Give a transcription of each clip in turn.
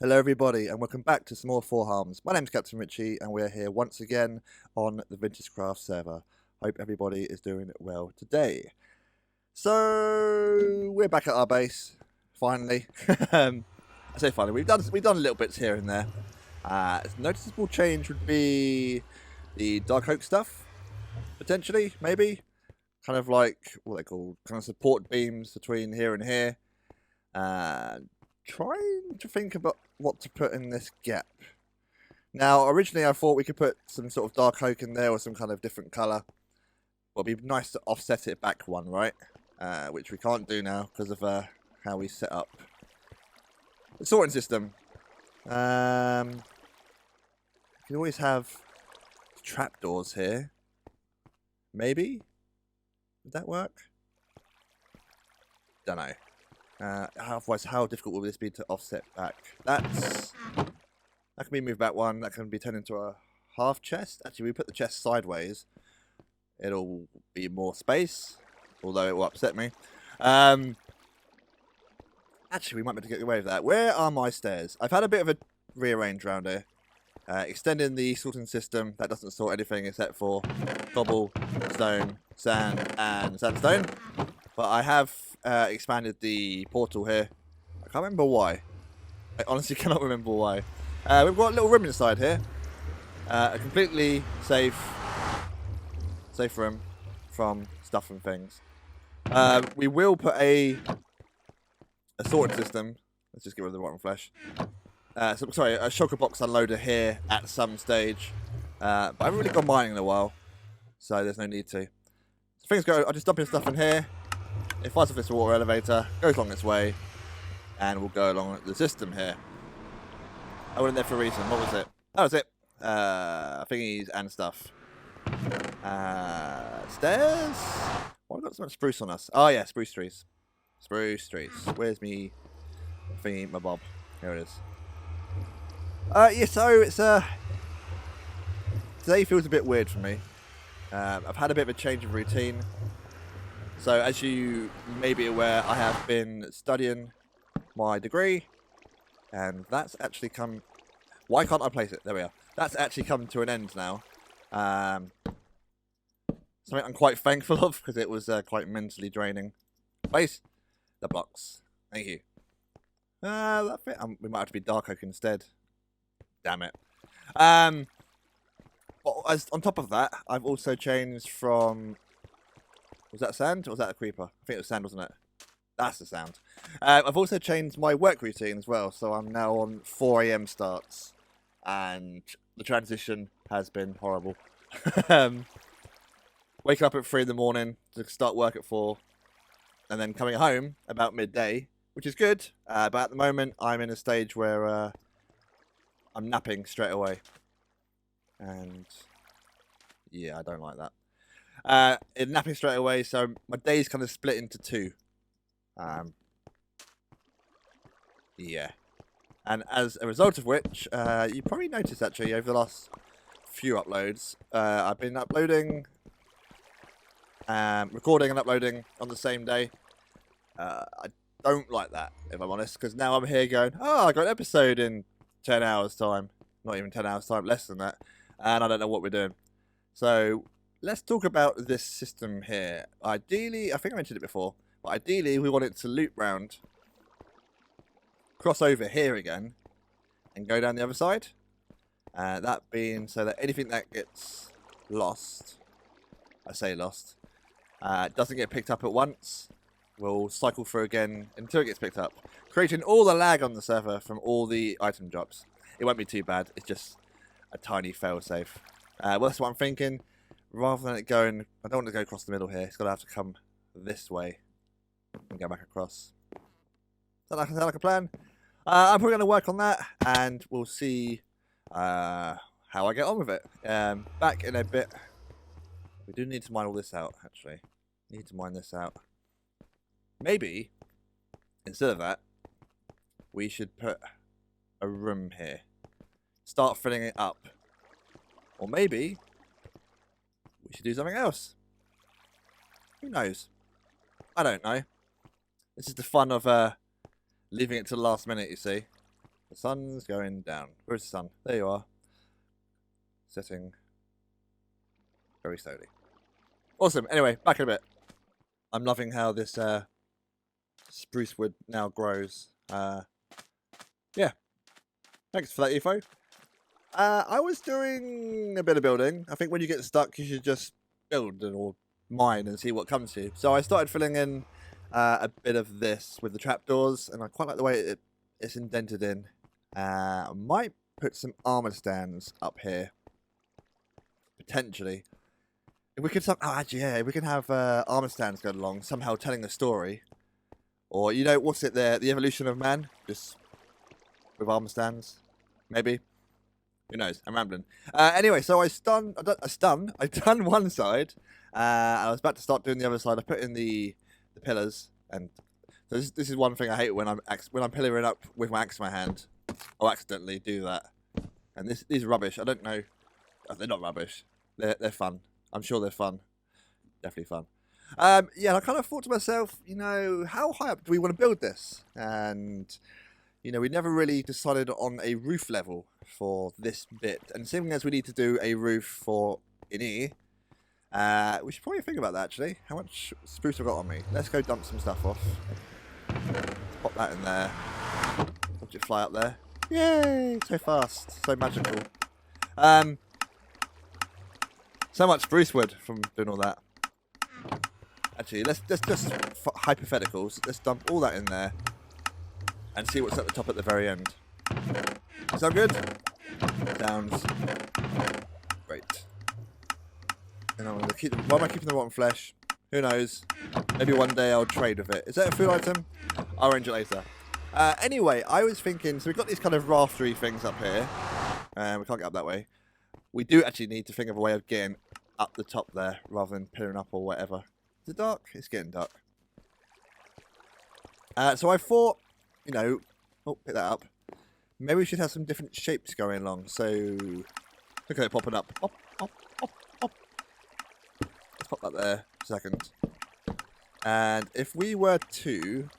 Hello everybody and welcome back to some more Four Harms. My name's Captain Richie and we're here once again on the VintageCraft server. Hope everybody is doing well today. So we're back at our base, finally. I say finally, we've done little bits here and there. A noticeable change would be the dark oak stuff, potentially, maybe. Kind of like what they call kind of support beams between here and here. Trying to think about what to put in this gap. Now, originally I thought we could put some sort of dark oak in there or some kind of different colour. Well, it'd be nice to offset it back one, right? Which we can't do now because of how we set up the sorting system. You can always have trapdoors here. Maybe? Would that work? Don't know. Otherwise, how difficult will this be to offset back? That can be moved back one. That can be turned into a half chest. Actually, we put the chest sideways. It'll be more space, although it will upset me. Actually, we might be able to get away with that. Where are my stairs? I've had a bit of a rearrange around here. Extending the sorting system. That doesn't sort anything except for cobble, stone, sand, and sandstone. But I have expanded the portal here. I can't remember why. I honestly cannot remember why. We've got a little room inside here. A completely safe room from stuff and things. We will put a sorting system. Let's just get rid of the rotten flesh. Sorry, a shulker box unloader here at some stage. But I haven't really gone mining in a while, so there's no need to. So things go. I just dump in stuff in here. It fires off this water elevator, goes along its way, and we'll go along the system here. I went in there for a reason. What was it? That was it. Thingies and stuff. Stairs? Why have we got so much spruce on us? Oh yeah, spruce trees. Spruce trees. Where's me thingy, my bob? Here it is. Yeah, so it's today feels a bit weird for me. I've had a bit of a change of routine. So, as you may be aware, I have been studying my degree, and that's actually come... Why can't I place it? There we are. That's actually come to an end now. Something I'm quite thankful of, because it was quite mentally draining. Place the blocks. Thank you. That fit. We might have to be dark oak instead. Damn it. On top of that, I've also changed from... Was that sand or was that a creeper? I think it was sand, wasn't it? That's the sound. I've also changed my work routine as well, so I'm now on 4 AM starts, and the transition has been horrible. Waking up at 3 in the morning to start work at 4, and then coming home about midday, which is good, but at the moment I'm in a stage where I'm napping straight away, and yeah, I don't like that. Napping straight away, so my day's kind of split into 2. Yeah. And as a result of which, you probably noticed actually over the last few uploads, I've been uploading, recording and uploading on the same day. I don't like that, if I'm honest, because now I'm here going, oh, I got an episode in 10 hours time. Not even 10 hours time, less than that. And I don't know what we're doing. So... let's talk about this system here. Ideally, I think I mentioned it before, but ideally we want it to loop round, cross over here again, and go down the other side. That being so that anything that gets lost, I say lost, doesn't get picked up at once, will cycle through again until it gets picked up, creating all the lag on the server from all the item drops. It won't be too bad, it's just a tiny failsafe. Well, that's what I'm thinking. Rather than it going, I don't want to go across the middle here. It's got to have to come this way and go back across. Sound like a plan? I'm probably going to work on that, and we'll see how I get on with it. Back in a bit. We do need to mine all this out, actually. Need to mine this out. Maybe, instead of that, we should put a room here. Start filling it up. Or maybe... we should do something else. Who knows? I don't know. This is the fun of leaving it to the last minute, you see. The sun's going down. Where's the sun? There you are. Setting very slowly. Awesome. Anyway, back in a bit. I'm loving how this spruce wood now grows. Yeah. Thanks for that info. I was doing a bit of building. I think when you get stuck, you should just build or mine and see what comes to you. So I started filling in a bit of this with the trapdoors, and I quite like the way it's indented in. I might put some armor stands up here, potentially. If we could, actually, yeah, if we can have armor stands go along, somehow telling a story, or you know, what's it there? The evolution of man, just with armor stands, maybe. Who knows? I'm rambling. Anyway, so I've done one side. I was about to start doing the other side. I put in the pillars, and so this is one thing I hate when I'm pillaring up with my axe in my hand. I'll accidentally do that, and these are rubbish. I don't know. They're not rubbish. They're fun. I'm sure they're fun. Definitely fun. Yeah, I kind of thought to myself, you know, how high up do we want to build this? And you know, we never really decided on a roof level for this bit. And seeing as we need to do a roof for in here, we should probably think about that actually. How much spruce have I got on me? Let's go dump some stuff off. Pop that in there. Watch it fly up there. Yay! So fast. So magical. So much spruce wood from doing all that. Actually, let's just hypotheticals. Let's dump all that in there. And see what's at the top at the very end. Sound good? Sounds great. And I'm gonna keep. Why am I keeping the rotten flesh? Who knows? Maybe one day I'll trade with it. Is that a food item? I'll arrange it later. Anyway, I was thinking. So we've got these kind of raftery things up here. We can't get up that way. We do actually need to think of a way of getting up the top there, rather than pillaring up or whatever. Is it dark? It's getting dark. So I thought, you know, oh, pick that up. Maybe we should have some different shapes going along. So, look at it popping up. Pop, pop, pop, pop. Let's pop that there a second. And if we were to,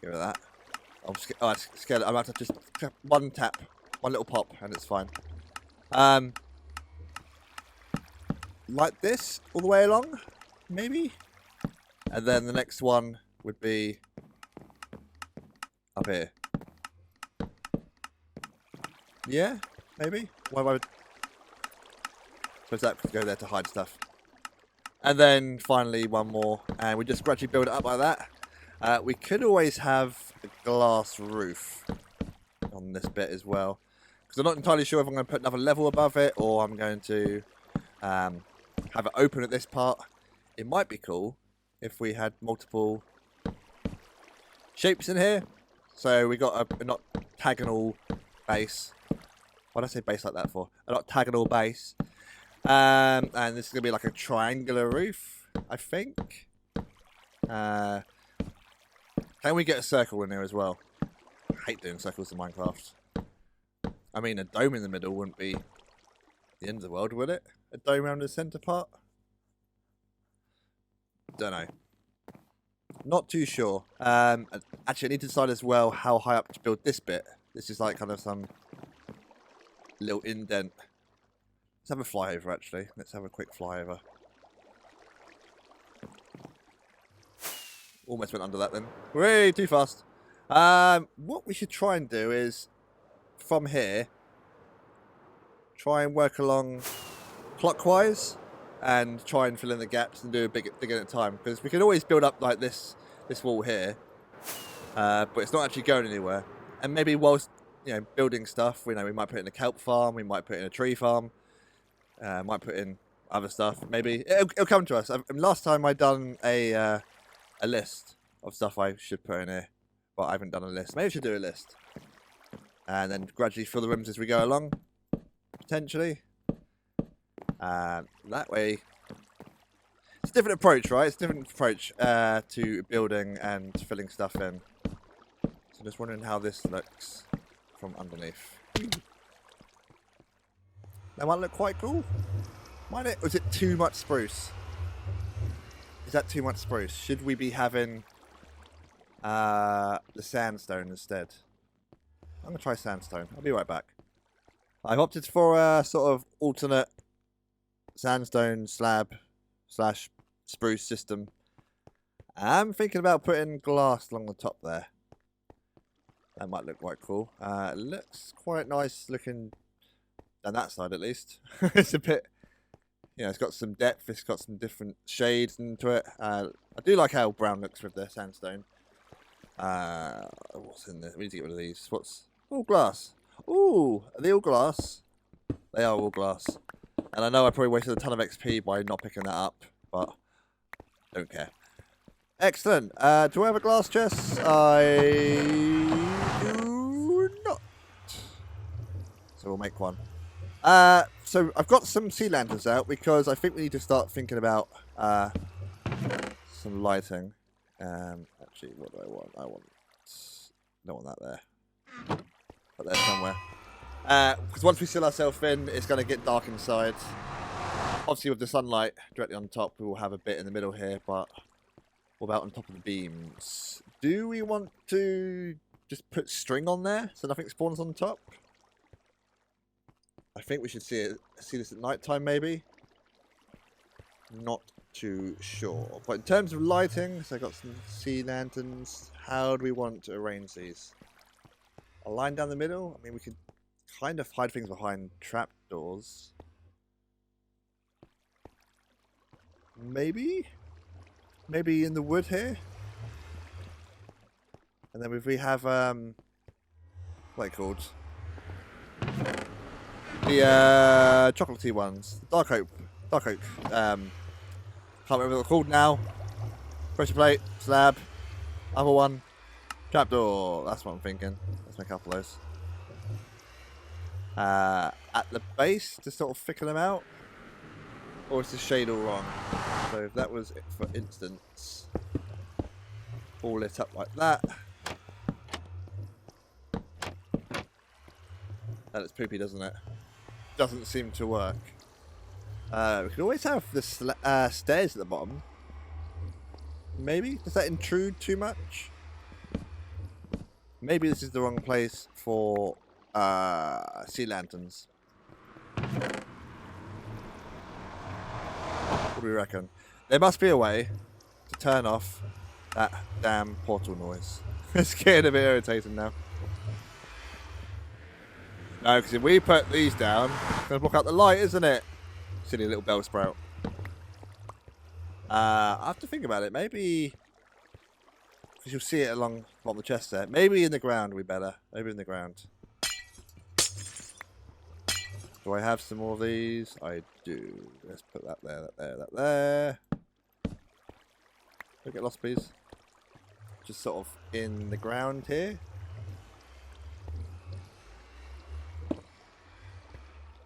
give it that. I'm scared. I'm about to just one tap, one little pop, and it's fine. Like this all the way along, maybe. And then the next one would be up here. Yeah, maybe. Why would? Suppose that could go there to hide stuff. And then finally one more, and we just gradually build it up like that. We could always have a glass roof on this bit as well, because I'm not entirely sure if I'm going to put another level above it or I'm going to have it open at this part. It might be cool if we had multiple shapes in here. So we got an octagonal base. What did I say base like that for? An octagonal base. And this is going to be like a triangular roof, I think. Can we get a circle in there as well? I hate doing circles in Minecraft. I mean, a dome in the middle wouldn't be the end of the world, would it? A dome around the centre part? Don't know. Not too sure. Actually, I need to decide as well how high up to build this bit. This is like kind of some little indent. Let's have a flyover, actually. Let's have a quick flyover. Almost went under that then. Way too fast. What we should try and do is, from here, try and work along clockwise and try and fill in the gaps and do a big thing at a time. Because we can always build up like this wall here, but it's not actually going anywhere. And maybe whilst, you know, building stuff, we might put in a kelp farm, we might put in a tree farm, might put in other stuff. Maybe it'll come to us. Last time I done a list of stuff I should put in here, but I haven't done a list. Maybe I should do a list and then gradually fill the rooms as we go along, potentially. That way, it's a different approach, right? It's a different approach to building and filling stuff in. So just wondering how this looks from underneath. That might look quite cool. Might it? Or is it too much spruce? Is that too much spruce? Should we be having the sandstone instead? I'm going to try sandstone. I'll be right back. I've opted for a sort of alternate sandstone slab slash spruce system. I'm thinking about putting glass along the top there. That might look quite cool. It looks quite nice looking on that side at least. It's a bit, you know, it's got some depth, it's got some different shades into it. I do like how brown looks with the sandstone. What's in there? We need to get rid of these. What's... all glass. Ooh, are they all glass? They are all glass. And I know I probably wasted a ton of XP by not picking that up, but don't care. Excellent. Do I have a glass chest? I do not. So we'll make one. So I've got some sea lanterns out because I think we need to start thinking about some lighting. Actually, what do I want? Don't want that there. But there somewhere. Because once we seal ourselves in, it's going to get dark inside. Obviously, with the sunlight directly on top, we will have a bit in the middle here. But what about on top of the beams? Do we want to just put string on there so nothing spawns on top? I think we should see this at night time, maybe. Not too sure. But in terms of lighting, so I got some sea lanterns. How do we want to arrange these? A line down the middle? I mean, we could kind of hide things behind trapdoors. Maybe? Maybe in the wood here? And then if we have, what are they called? The chocolatey ones. Dark oak. Can't remember what they're called now. Pressure plate, slab, other one, trapdoor. That's what I'm thinking. Let's make a couple of those. At the base to sort of thicken them out, or is the shade all wrong? So if that was, for instance, all lit up like that. That looks poopy, doesn't it? Doesn't seem to work. We could always have the stairs at the bottom. Maybe? Does that intrude too much? Maybe this is the wrong place for sea lanterns. What do we reckon? There must be a way to turn off that damn portal noise. It's getting a bit irritating now. No, because if we put these down, it's going to block out the light, isn't it? Silly little bell sprout. I have to think about it. Maybe, because you'll see it along the chest there. Maybe in the ground would be better. Maybe in the ground. Do I have some more of these? I do. Let's put that there, that there, that there. Don't get lost, please. Just sort of in the ground here.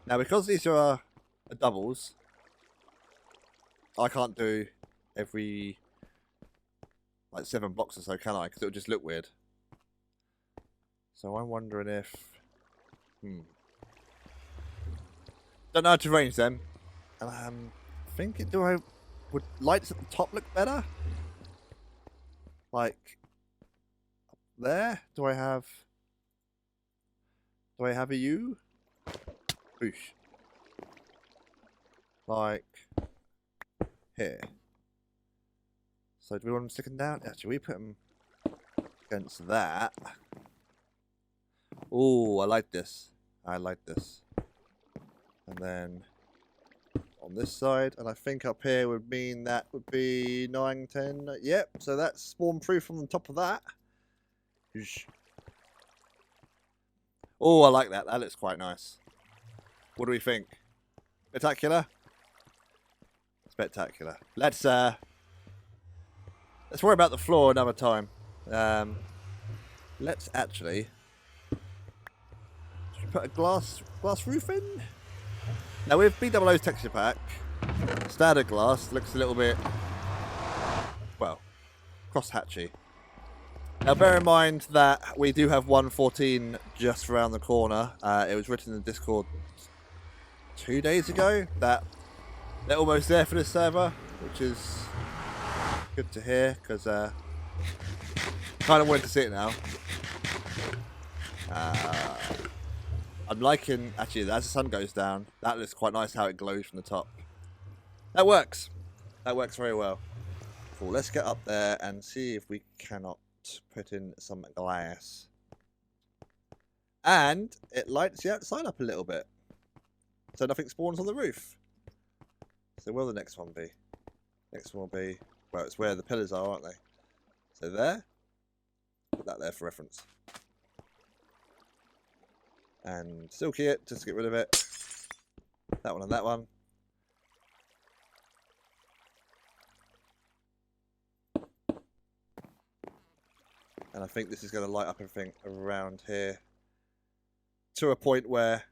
Now, because these are doubles, I can't do every like 7 blocks or so, can I? Because it would just look weird. So I'm wondering if... Don't know how to arrange them. And I'm thinking, would lights at the top look better? Like, up there? Do I have a U? Boosh. Like here. So do we want them sticking down? Actually, we put them against that. Oh, I like this. I like this. And then on this side, and I think up here would mean that would be 9, 10. Yep, so that's spawn proof on the top of that. Oh, I like that. That looks quite nice. What do we think? Spectacular? Spectacular. Let's worry about the floor another time. Let's actually put a glass roof in. Now with B00's texture pack, standard glass looks a little bit, well, cross-hatchy. Now bear in mind that we do have 1.14 just around the corner. It was written in the Discord 2 days ago that they're almost there for this server, which is good to hear because kind of wanted to see it now. I'm liking, actually, as the sun goes down, that looks quite nice how it glows from the top. That works. That works very well. Cool, let's get up there and see if we cannot put in some glass. And it lights the outside up a little bit, so nothing spawns on the roof. So where will the next one be? Next one will be, well, it's where the pillars are, aren't they? So there. Put that there for reference. And still key it, just to get rid of it. That one and that one. And I think this is going to light up everything around here to a point where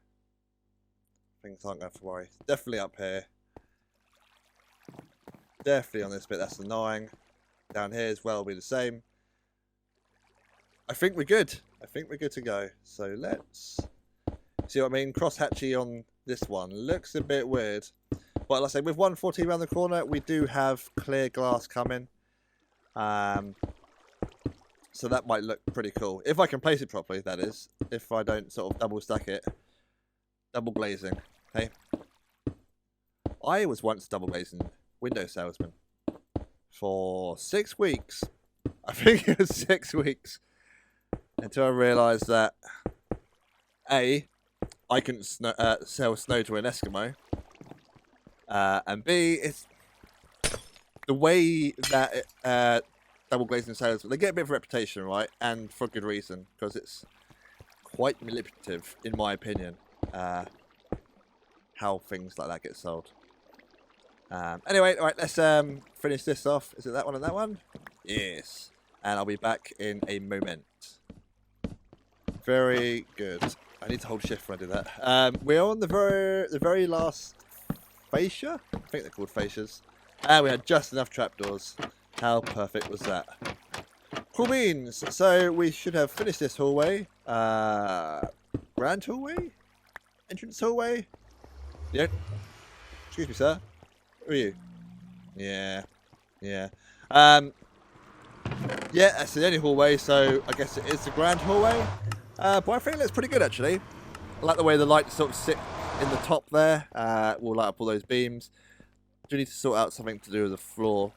things aren't going to have to worry. Definitely up here. Definitely on this bit, that's the 9. Down here as well will be the same. I think we're good. I think we're good to go. So let's see what I mean. Cross-hatchy on this one. Looks a bit weird. But like I say, with 114 around the corner, we do have clear glass coming. So that might look pretty cool. If I can place it properly, that is. If I don't sort of double stack it. Double glazing. Okay. I was once double glazing window salesman. For 6 weeks. I think it was 6 weeks. Until I realised that A, I couldn't sell snow to an Eskimo. And B, it's the way that double glazing salesmen, they get a bit of a reputation, right? And for good reason, because it's quite manipulative, in my opinion, how things like that get sold. Anyway, all right, let's finish this off. Is it that one and that one? Yes. And I'll be back in a moment. Very good. I need to hold shift when I do that. We're on the very last fascia. I think they're called fascias. And we had just enough trapdoors. How perfect was that? Cool beans. So we should have finished this hallway. Grand hallway? Entrance hallway? Yeah. Excuse me, sir. Who are you? Yeah. Yeah. Yeah, that's the only hallway, so I guess it is the grand hallway. But I think it looks pretty good, actually. I like the way the lights sort of sit in the top there. We'll light up all those beams. Do need to sort out something to do with the floor.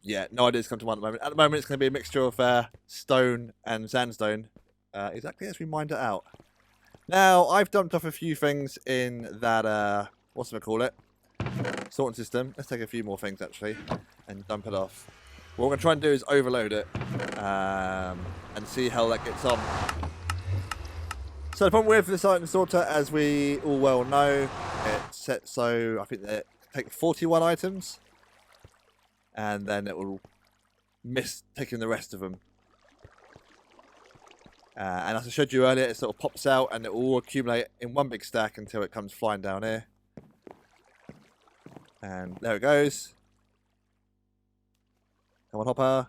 Yeah, no ideas come to mind at the moment. At the moment, it's going to be a mixture of stone and sandstone, exactly as we mined it out. Now, I've dumped off a few things in that, what's it call it? Sorting system. Let's take a few more things, actually, and dump it off. What we're going to try and do is overload it, and see how that gets on. So the problem with this item sorter, as we all well know, it's set so, I think they take 41 items, and then it will miss taking the rest of them. And as I showed you earlier, it sort of pops out and it will all accumulate in one big stack until it comes flying down here. And there it goes. Come on, Hopper.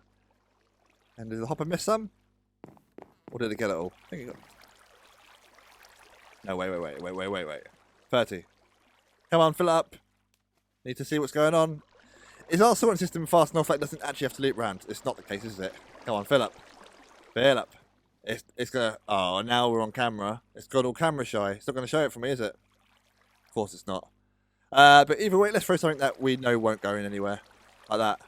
And did the Hopper miss some? Or did it get it all? I think it got... No, wait. 30. Come on, fill it up. Need to see what's going on. Is our sorting system fast enough that it doesn't actually have to loop round? It's not the case, is it? Come on, fill up. Fill up. It's gonna... Oh, now we're on camera. It's gone all camera shy. It's not going to show it for me, is it? Of course it's not. But either way, let's throw something that we know won't go in anywhere. Like that.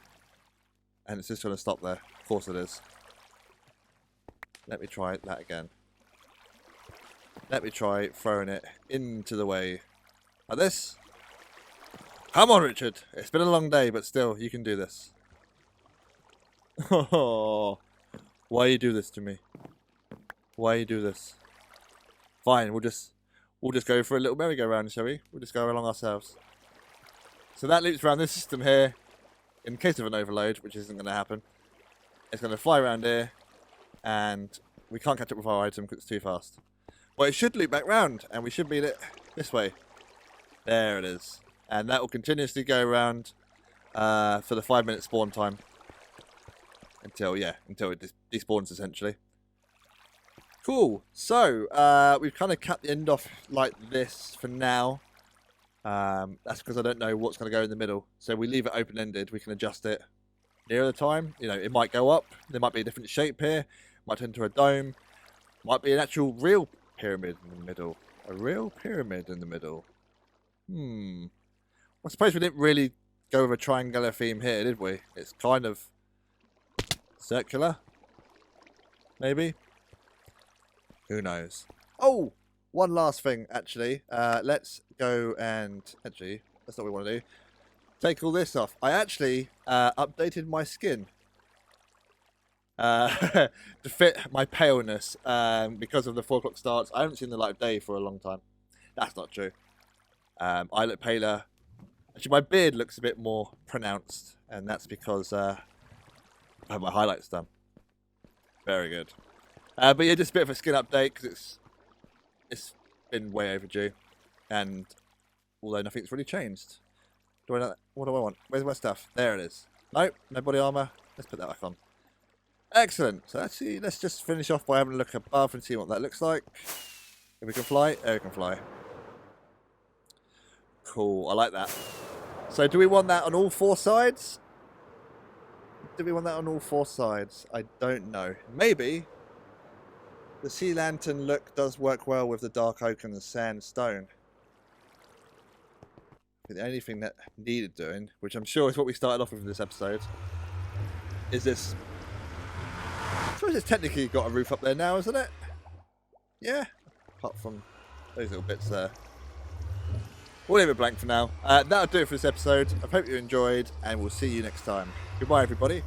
And it's just going to stop there. Of course it is. Let me try that again. Let me try throwing it into the way. Like this. Come on, Richard. It's been a long day, but still, you can do this. Oh, why you do this to me? Why you do this? Fine, we'll just go for a little merry-go-round, shall we? We'll just go along ourselves. So that loops around this system here. In case of an overload, which isn't going to happen. It's going to fly around here. And we can't catch up with our item because it's too fast. Well, it should loop back round, and we should beat it this way. There it is. And that will continuously go around for the 5-minute spawn time. Until it despawns, essentially. Cool. So, we've kind of cut the end off like this for now. That's because I don't know what's going to go in the middle. So we leave it open-ended. We can adjust it nearer the time. You know, it might go up. There might be a different shape here. Might turn into a dome. Might be an actual real pyramid in the middle. A real pyramid in the middle. I suppose we didn't really go with a triangular theme here, did we? It's kind of circular. Maybe. Who knows? Oh! One last thing, actually. Let's go and... Actually, that's not what we want to do. Take all this off. I actually updated my skin. To fit my paleness. Because of the 4 o'clock starts. I haven't seen the light of day for a long time. That's not true. I look paler. Actually, my beard looks a bit more pronounced. And that's because I have my highlights done. Very good. But yeah, just a bit of a skin update because it's been way overdue, and although nothing's really changed. What do I want? Where's my stuff? There it is. Nope, no body armor. Let's put that back on. Excellent. So actually, let's just finish off by having a look above and see what that looks like. If we can fly, we can fly. Cool. I like that. So do we want that on all 4 sides? Do we want that on all 4 sides? I don't know. Maybe. The sea lantern look does work well with the dark oak and the sandstone. The only thing that needed doing, which I'm sure is what we started off with in this episode, is this. I suppose it's technically got a roof up there now, isn't it? Yeah. Apart from those little bits there. We'll leave it blank for now. That'll do it for this episode. I hope you enjoyed, and we'll see you next time. Goodbye, everybody.